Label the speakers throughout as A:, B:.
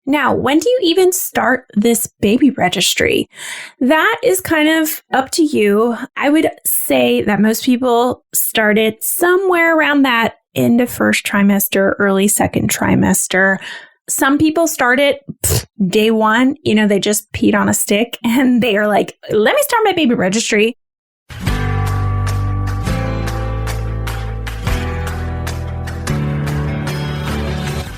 A: Now, when do you even start this baby registry? That is kind of up to you. I would say that most people start it somewhere around that end of first trimester, early second trimester. Some people start it day one. They just peed on a stick and they are like, let me start my baby registry.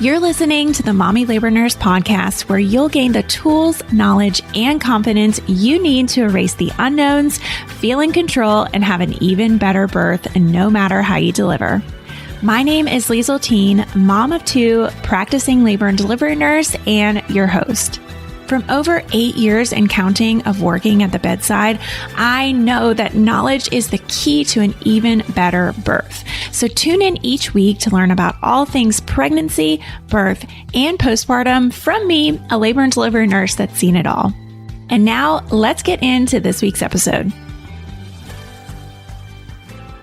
B: You're listening to the Mommy Labor Nurse podcast, where you'll gain the tools, knowledge, and confidence you need to erase the unknowns, feel in control, and have an even better birth, no matter how you deliver. My name is Liesl Teen, mom of two, practicing labor and delivery nurse, and your host. From over 8 years and counting of working at the bedside, I know that knowledge is the key to an even better birth. So tune in each week to learn about all things pregnancy, birth, and postpartum from me, a labor and delivery nurse that's seen it all. And now let's get into this week's episode.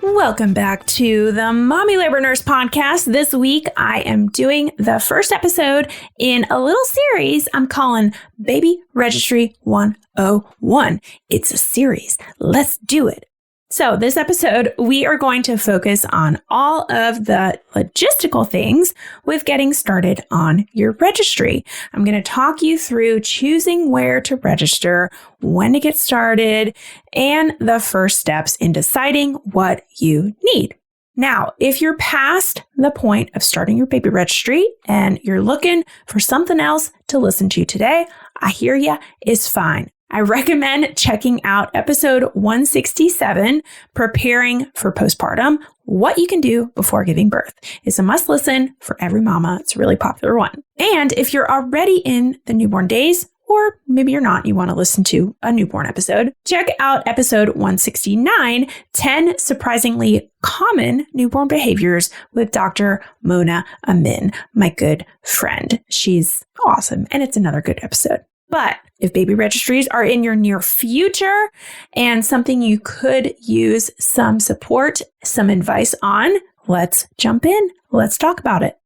A: Welcome back to the Mommy Labor Nurse podcast. This week, I am doing the first episode in a little series I'm calling Baby Registry 101. It's a series. Let's do it. So this episode, we are going to focus on all of the logistical things with getting started on your registry. I'm going to talk you through choosing where to register, when to get started, and the first steps in deciding what you need. Now, if you're past the point of starting your baby registry and you're looking for something else to listen to today, I hear ya, is fine. I recommend checking out episode 167, Preparing for Postpartum, What You Can Do Before Giving Birth. It's a must listen for every mama. It's a really popular one. And if you're already in the newborn days, or maybe you're not, you want to listen to a newborn episode, check out episode 169, 10 Surprisingly Common Newborn Behaviors with Dr. Mona Amin, my good friend. She's awesome, and it's another good episode. But if baby registries are in your near future and something you could use some support, some advice on, let's jump in. Let's talk about it.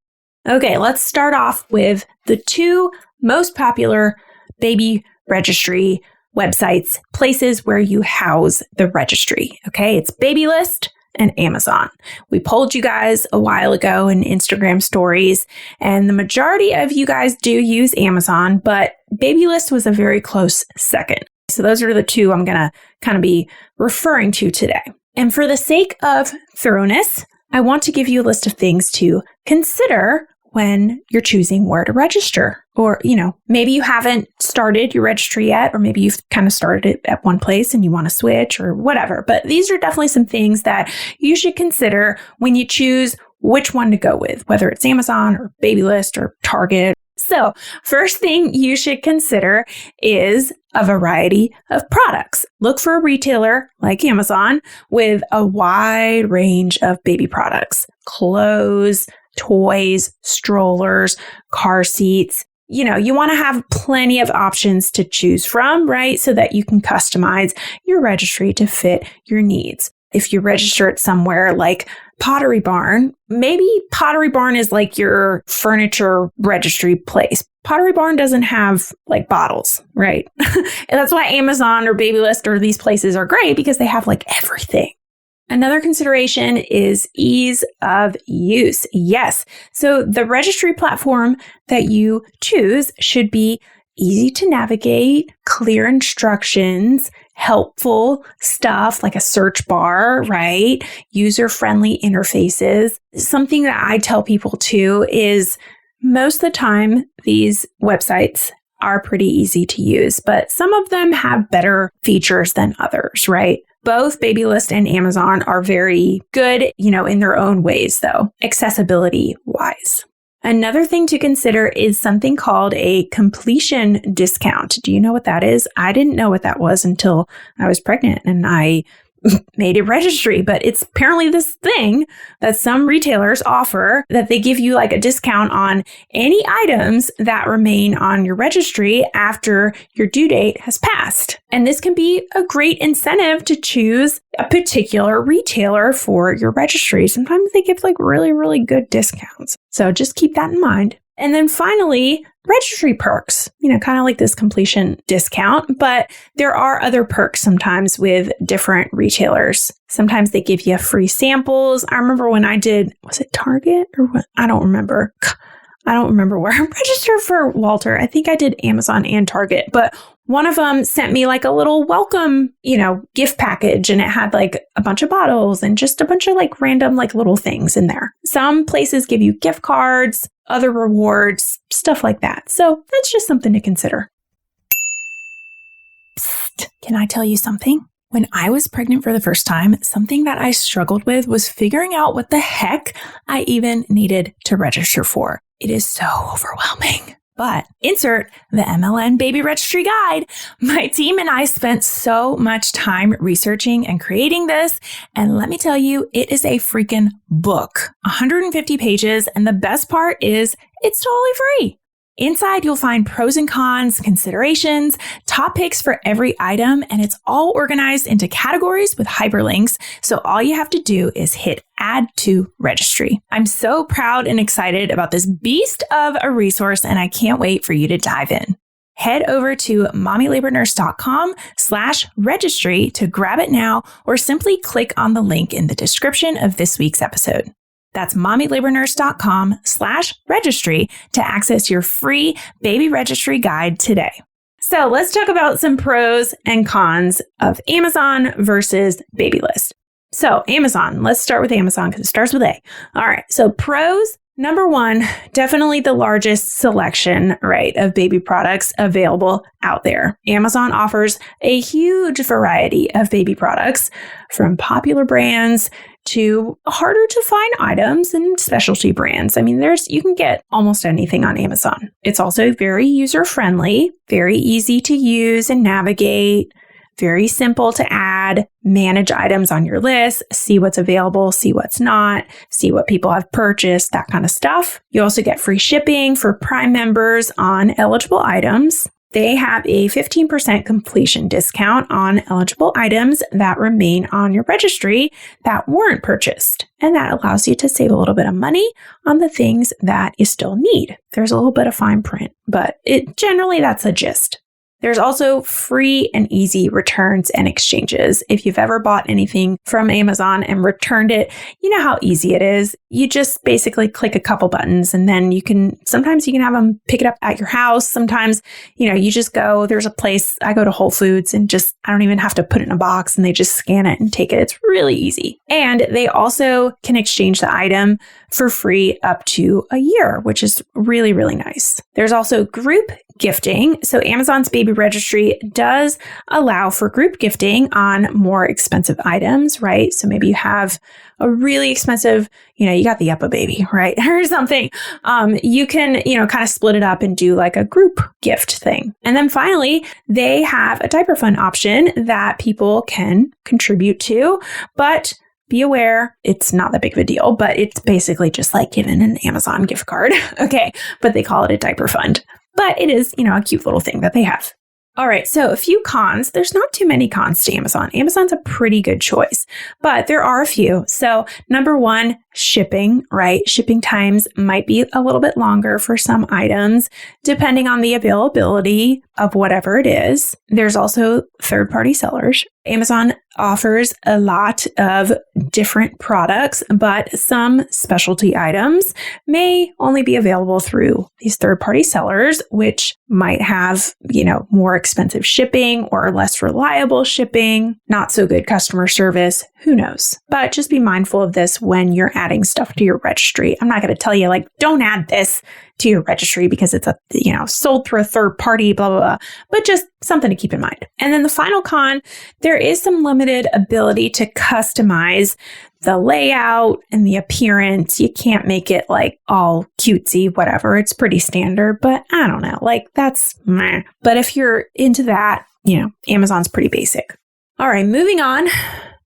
A: Okay, let's start off with the two most popular baby registry websites, places where you house the registry. Okay, it's Babylist and Amazon. We polled you guys a while ago in Instagram stories, and the majority of you guys do use Amazon, but Babylist was a very close second. So those are the two I'm going to kind of be referring to today. And for the sake of thoroughness, I want to give you a list of things to consider when you're choosing where to register. Or, maybe you haven't started your registry yet, or maybe you've kind of started it at one place and you want to switch or whatever. But these are definitely some things that you should consider when you choose which one to go with, whether it's Amazon or Babylist or Target. So first thing you should consider is a variety of products. Look for a retailer like Amazon with a wide range of baby products, clothes, toys, strollers, car seats. You want to have plenty of options to choose from, right? So that you can customize your registry to fit your needs. If you register it somewhere like Pottery Barn, maybe Pottery Barn is like your furniture registry place. Pottery Barn doesn't have like bottles, right? And that's why Amazon or Babylist or these places are great, because they have like everything. Another consideration is ease of use. Yes. So the registry platform that you choose should be easy to navigate, clear instructions, helpful stuff like a search bar, right? User-friendly interfaces. Something that I tell people too is most of the time these websites are pretty easy to use, but some of them have better features than others, right? Both Babylist and Amazon are very good, in their own ways, though, accessibility-wise. Another thing to consider is something called a completion discount. Do you know what that is? I didn't know what that was until I was pregnant and I made a registry, but it's apparently this thing that some retailers offer that they give you like a discount on any items that remain on your registry after your due date has passed. And this can be a great incentive to choose a particular retailer for your registry. Sometimes they give like really, really good discounts. So just keep that in mind. And then finally, registry perks, kind of like this completion discount, but there are other perks sometimes with different retailers. Sometimes they give you free samples. I remember when I did, was it Target or what? I don't remember where I registered for Walter. I think I did Amazon and Target, but one of them sent me like a little welcome, gift package, and it had like a bunch of bottles and just a bunch of like random like little things in there. Some places give you gift cards, other rewards, stuff like that. So that's just something to consider. Psst, can I tell you something? When I was pregnant for the first time, something that I struggled with was figuring out what the heck I even needed to register for. It is so overwhelming. But insert the MLN Baby Registry Guide. My team and I spent so much time researching and creating this. And let me tell you, it is a freaking book, 150 pages. And the best part is it's totally free. Inside, you'll find pros and cons, considerations, top picks for every item, and it's all organized into categories with hyperlinks. So all you have to do is hit Add to Registry. I'm so proud and excited about this beast of a resource, and I can't wait for you to dive in. Head over to mommylabornurse.com/registry to grab it now, or simply click on the link in the description of this week's episode. That's mommylabornurse.com/registry to access your free baby registry guide today. So let's talk about some pros and cons of Amazon versus Babylist. So Amazon, let's start with Amazon because it starts with A. All right. So pros, number one, definitely the largest selection, right, of baby products available out there. Amazon offers a huge variety of baby products, from popular brands to harder to find items and specialty brands. I mean, you can get almost anything on Amazon. It's also very user-friendly, very easy to use and navigate, very simple to add, manage items on your list, see what's available, see what's not, see what people have purchased, that kind of stuff. You also get free shipping for Prime members on eligible items. They have a 15% completion discount on eligible items that remain on your registry that weren't purchased. And that allows you to save a little bit of money on the things that you still need. There's a little bit of fine print, but generally that's the gist. There's also free and easy returns and exchanges. If you've ever bought anything from Amazon and returned it, you know how easy it is. You just basically click a couple buttons, and then sometimes you can have them pick it up at your house. Sometimes, you just go, there's a place, I go to Whole Foods and I don't even have to put it in a box, and they just scan it and take it. It's really easy. And they also can exchange the item for free up to a year, which is really, really nice. There's also group gifting. So Amazon's Baby Registry does allow for group gifting on more expensive items, right? So maybe you have a really expensive, you got the Uppa baby, right? Or something. You can, kind of split it up and do like a group gift thing. And then finally, they have a diaper fund option that people can contribute to, but be aware, it's not that big of a deal, but it's basically just like giving an Amazon gift card. Okay. But they call it a diaper fund. But it is, a cute little thing that they have. All right, so a few cons. There's not too many cons to Amazon. Amazon's a pretty good choice, but there are a few. So number one, shipping, right? Shipping times might be a little bit longer for some items, depending on the availability of whatever it is. There's also third-party sellers. Amazon offers a lot of different products, but some specialty items may only be available through these third-party sellers, which might have, more expensive shipping or less reliable shipping, not so good customer service, who knows? But just be mindful of this when you're adding stuff to your registry. I'm not going to tell you don't add this to your registry because it's sold through a third party, blah, blah, blah, but just something to keep in mind. And then the final con, there is some limited ability to customize the layout and the appearance. You can't make it all cutesy, whatever. It's pretty standard, but I don't know, that's meh. But if you're into that, Amazon's pretty basic. All right, moving on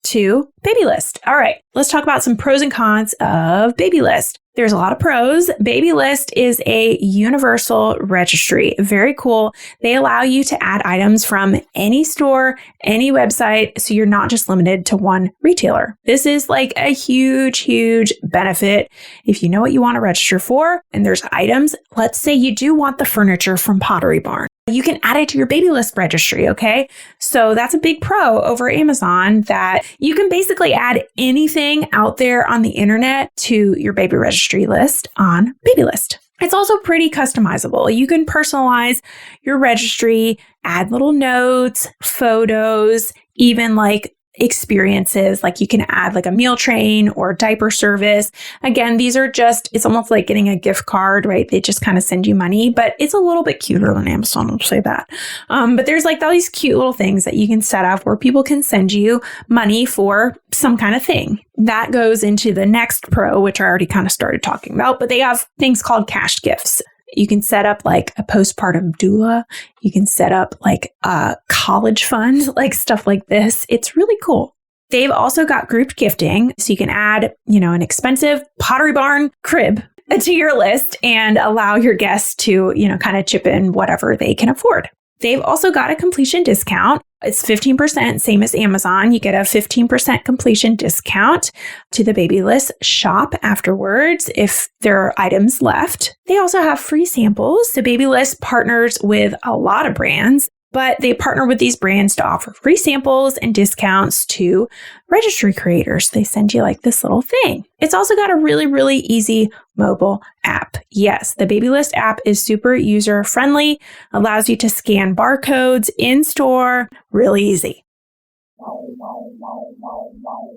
A: to Babylist. All right, let's talk about some pros and cons of Babylist. There's a lot of pros. Babylist is a universal registry. Very cool. They allow you to add items from any store, any website, so you're not just limited to one retailer. This is like a huge, huge benefit if you know what you want to register for and there's items. Let's say you do want the furniture from Pottery Barn. You can add it to your Babylist registry, okay? So that's a big pro over Amazon, that you can basically add anything out there on the internet to your baby registry list on Babylist. It's also pretty customizable. You can personalize your registry, add little notes, photos, even like experiences, like you can add like a meal train or diaper service. Again, these are just, it's almost like getting a gift card, right? They just kind of send you money, but it's a little bit cuter than Amazon, I'll say that. But there's like all these cute little things that you can set up where people can send you money for some kind of thing. That goes into the next pro, which I already kind of started talking about, but they have things called cash gifts. You can set up like a postpartum doula. You can set up like a college fund, like stuff like this. It's really cool. They've also got group gifting. So you can add, an expensive Pottery Barn crib to your list and allow your guests to, kind of chip in whatever they can afford. They've also got a completion discount. It's 15%, same as Amazon. You get a 15% completion discount to the Babylist shop afterwards if there are items left. They also have free samples. So Babylist partners with a lot of brands, but they partner with these brands to offer free samples and discounts to registry creators. They send you like this little thing. It's also got a really, really easy mobile app. Yes, the Babylist app is super user friendly, allows you to scan barcodes in store, really easy.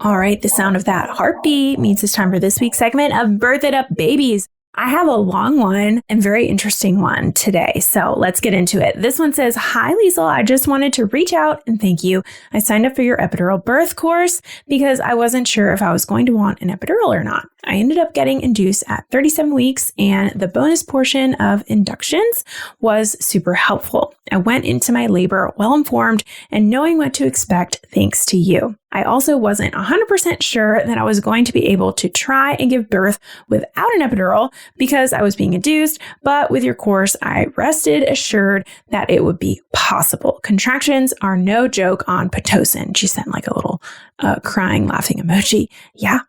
A: All right, the sound of that heartbeat means it's time for this week's segment of Birth It Up Babies. I have a long one and very interesting one today, so let's get into it. This one says, "Hi, Liesl. I just wanted to reach out and thank you. I signed up for your epidural birth course because I wasn't sure if I was going to want an epidural or not. I ended up getting induced at 37 weeks, and the bonus portion of inductions was super helpful. I went into my labor well-informed and knowing what to expect thanks to you. I also wasn't 100% sure that I was going to be able to try and give birth without an epidural because I was being induced, but with your course, I rested assured that it would be possible. Contractions are no joke on Pitocin." She sent like a little crying, laughing emoji. Yeah.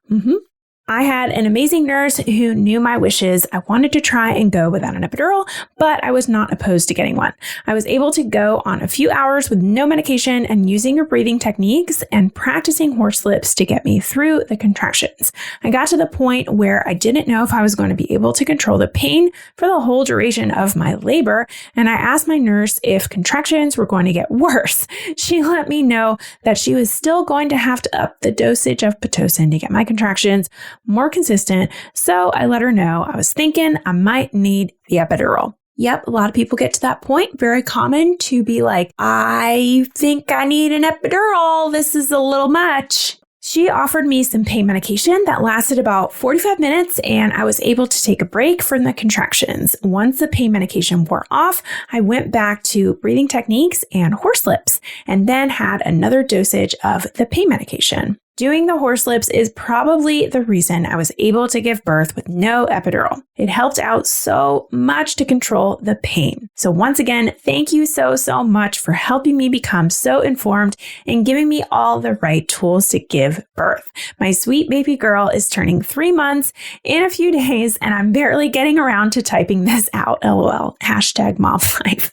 A: I had an amazing nurse who knew my wishes. I wanted to try and go without an epidural, but I was not opposed to getting one. I was able to go on a few hours with no medication and using your breathing techniques and practicing horse lips to get me through the contractions. I got to the point where I didn't know if I was going to be able to control the pain for the whole duration of my labor, and I asked my nurse if contractions were going to get worse. She let me know that she was still going to have to up the dosage of Pitocin to get my contractions more consistent, so I let her know I was thinking I might need the epidural. Yep, a lot of people get to that point. Very common to be like, I think I need an epidural. This is a little much. She offered me some pain medication that lasted about 45 minutes, and I was able to take a break from the contractions. Once the pain medication wore off, I went back to breathing techniques and horse lips, and then had another dosage of the pain medication. Doing the horse lips is probably the reason I was able to give birth with no epidural. It helped out so much to control the pain. So once again, thank you so much for helping me become so informed and giving me all the right tools to give birth. My sweet baby girl is turning 3 months in a few days, and I'm barely getting around to typing this out. LOL. #mom5.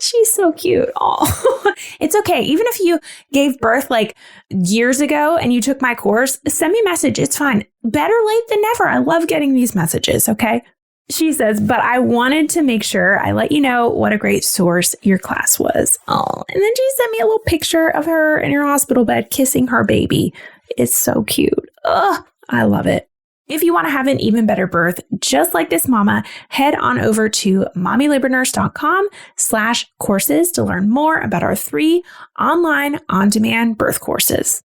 A: She's so cute. Oh, it's okay. Even if you gave birth like years ago and you took my course, send me a message. It's fine. Better late than never. I love getting these messages. Okay. She says, "But I wanted to make sure I let you know what a great source your class was." Oh, and then she sent me a little picture of her in her hospital bed kissing her baby. It's so cute. Ugh, I love it. If you want to have an even better birth, just like this mama, head on over to mommylabornurse.com/courses to learn more about our 3 online on-demand birth courses.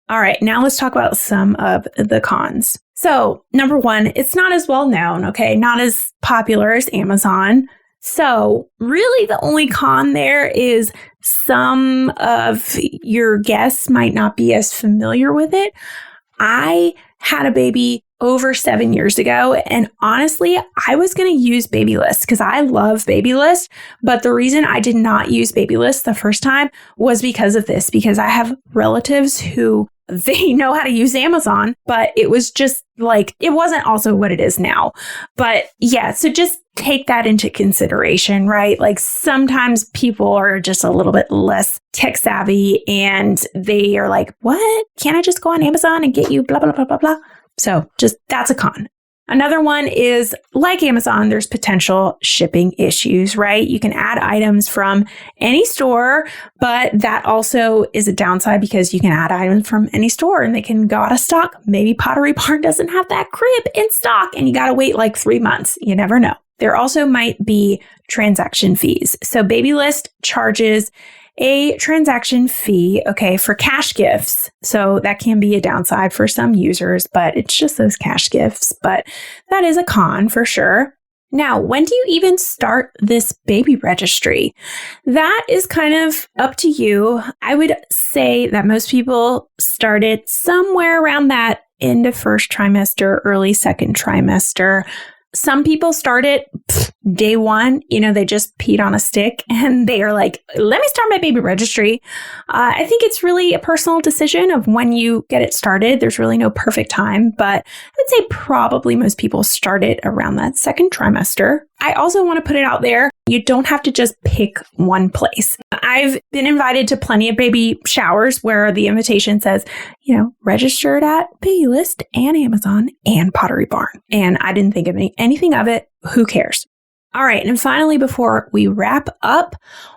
A: All right, now let's talk about some of the cons. So number 1, it's not as well known, okay? Not as popular as Amazon. So really the only con there is some of your guests might not be as familiar with it. I had a baby over 7 years ago. And honestly, I was going to use Babylist because I love Babylist. But the reason I did not use Babylist the first time was because of this, because I have relatives who they know how to use Amazon, but it was just like, it wasn't also what it is now. But yeah, so just take that into consideration, right? Like sometimes people are just a little bit less tech savvy and they are like, what? Can't I just go on Amazon and get you blah, blah, blah, blah, blah? So just that's a con. Another one is like Amazon, there's potential shipping issues, right? You can add items from any store, but that also is a downside because you can add items from any store and they can go out of stock. Maybe Pottery Barn doesn't have that crib in stock and you got to wait like 3 months. You never know. There also might be transaction fees. So Babylist charges a transaction fee, okay, for cash gifts. So that can be a downside for some users, but it's just those cash gifts. But that is a con for sure. Now, when do you even start this baby registry? That is kind of up to you. I would say that most people start it somewhere around that end of first trimester, early second trimester. Some people start it day one, they just peed on a stick and they are like, let me start my baby registry. I think it's really a personal decision of when you get it started. There's really no perfect time, but I would say probably most people start it around that second trimester. I also want to put it out there. You don't have to just pick one place. I've been invited to plenty of baby showers where the invitation says, registered at Babylist and Amazon and Pottery Barn. And I didn't think of anything of it. Who cares? All right. And finally, before we wrap up,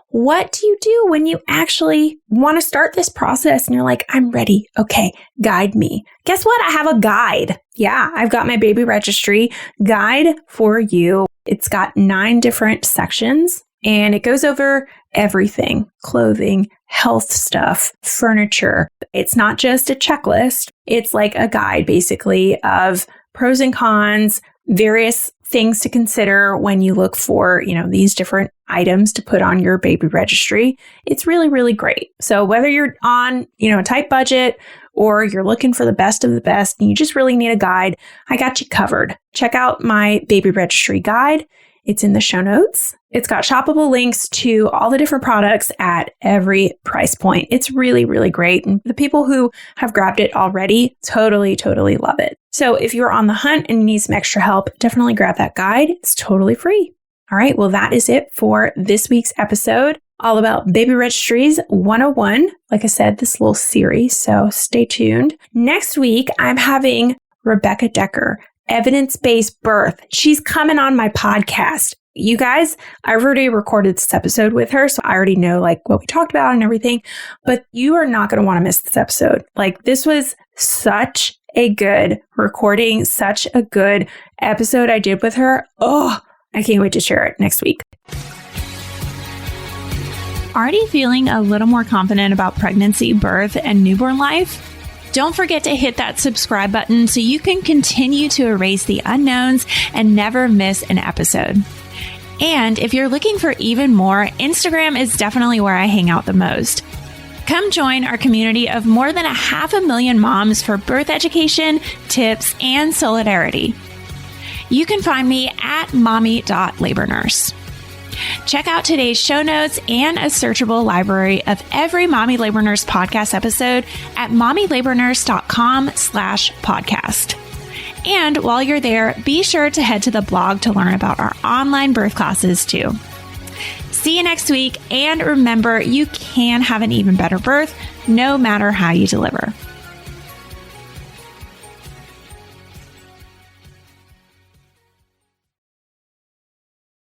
A: what do you do when you actually want to start this process and you're like, I'm ready. Okay, guide me. Guess what? I have a guide. Yeah, I've got my baby registry guide for you. It's got 9 different sections and it goes over everything: clothing, health stuff, furniture. It's not just a checklist. It's like a guide basically of pros and cons, various things to consider when you look for, these different items to put on your baby registry. It's really, really great. So whether you're on, a tight budget or you're looking for the best of the best and you just really need a guide, I got you covered. Check out my baby registry guide. It's in the show notes. It's got shoppable links to all the different products at every price point. It's really, really great. And the people who have grabbed it already totally, totally love it. So if you're on the hunt and you need some extra help, definitely grab that guide. It's totally free. All right. Well, that is it for this week's episode, all about Baby Registries 101. Like I said, this little series. So stay tuned. Next week, I'm having Rebecca Decker, Evidence-Based Birth. She's coming on my podcast. You guys, I've already recorded this episode with her, so I already know what we talked about and everything, but you are not going to want to miss this episode. This was such a good recording, such a good episode I did with her. Oh, I can't wait to share it next week.
B: Already feeling a little more confident about pregnancy, birth, and newborn life? Don't forget to hit that subscribe button so you can continue to erase the unknowns and never miss an episode. And if you're looking for even more, Instagram is definitely where I hang out the most. Come join our community of more than 500,000 moms for birth education, tips, and solidarity. You can find me at mommy.labornurse. Check out today's show notes and a searchable library of every Mommy Labor Nurse podcast episode at mommylabornurse.com/podcast. And while you're there, be sure to head to the blog to learn about our online birth classes too. See you next week. And remember, you can have an even better birth no matter how you deliver.